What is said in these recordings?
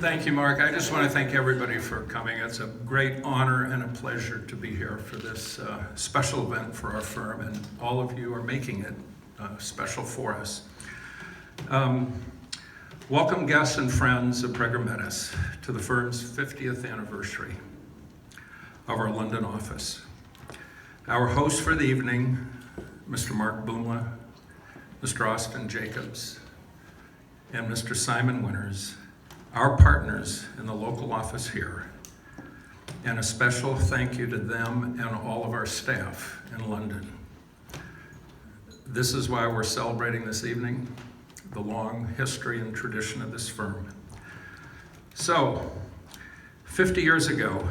Thank you, Mark. I just want to thank everybody for coming. It's a great honor and a pleasure to be here for this special event for our firm, and all of you are making it special for us. Welcome guests and friends of Prager Metis to the firm's 50th anniversary of our London office. Our hosts for the evening, Mr. Mark Boomla, Mr. Austin Jacobs, and Mr. Simon Winters, our partners in the local office here, and a special thank you to them and all of our staff in London. This is why we're celebrating this evening, the long history and tradition of this firm. So, 50 years ago,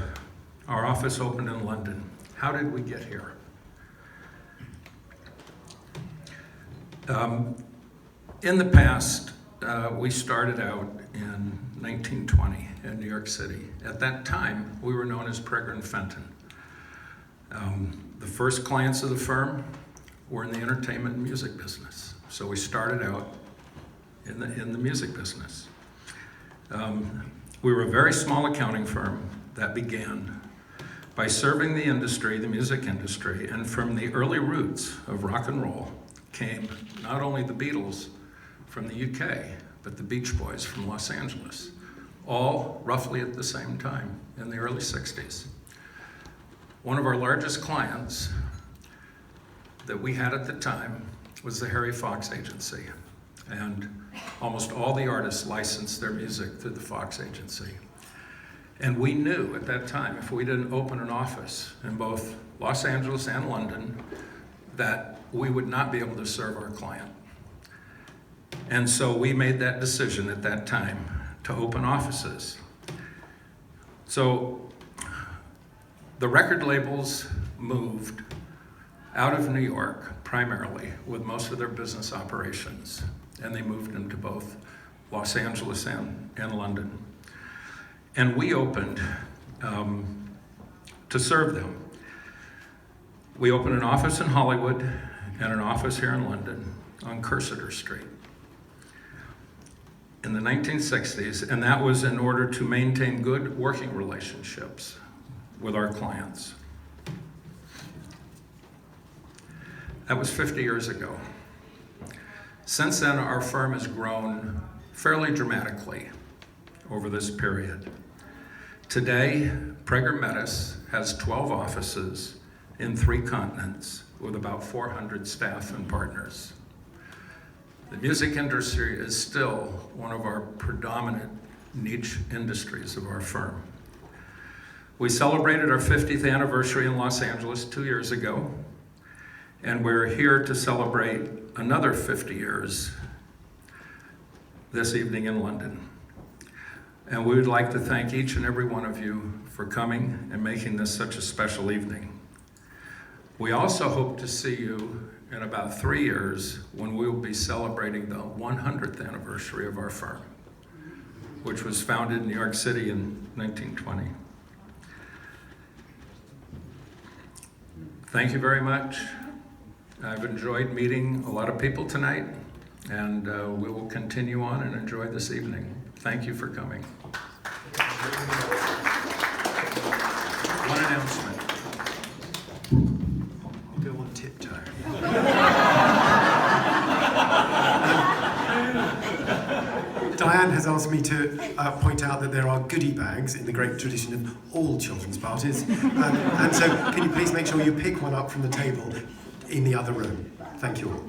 our office opened in London. How did we get here? In the past, we started out in 1920 in New York City. At that time, we were known as Prager and Fenton. The first clients of the firm were in the entertainment and music business. So we started out in the music business. We were a very small accounting firm that began by serving the industry, the music industry, and from the early roots of rock and roll came not only the Beatles from the UK, but the Beach Boys from Los Angeles, all roughly at the same time in the early 60s. One of our largest clients that we had at the time was the Harry Fox Agency, and almost all the artists licensed their music through the Fox Agency. And we knew at that time, if we didn't open an office in both Los Angeles and London, that we would not be able to serve our client. And so we made that decision at that time to open offices. So the record labels moved out of New York primarily with most of their business operations, and they moved into both Los Angeles and London. And we opened to serve them. We opened an office in Hollywood and an office here in London on Cursitor Street in the 1960s, and that was in order to maintain good working relationships with our clients. That was 50 years ago. Since then, our firm has grown fairly dramatically over this period. Today, Prager Metis has 12 offices in 3 continents with about 400 staff and partners. The music industry is still one of our predominant niche industries of our firm. We celebrated our 50th anniversary in Los Angeles 2 years ago, and we're here to celebrate another 50 years this evening in London. And we would like to thank each and every one of you for coming and making this such a special evening. We also hope to see you in about 3 years when we will be celebrating the 100th anniversary of our firm, which was founded in New York City in 1920. Thank you very much. I've enjoyed meeting a lot of people tonight, and we will continue on and enjoy this evening. Thank you for coming. One announcement. Go on tiptoe. Diane has asked me to point out that there are goodie bags in the great tradition of all children's parties. And so can you please make sure you pick one up from the table in the other room. Thank you all.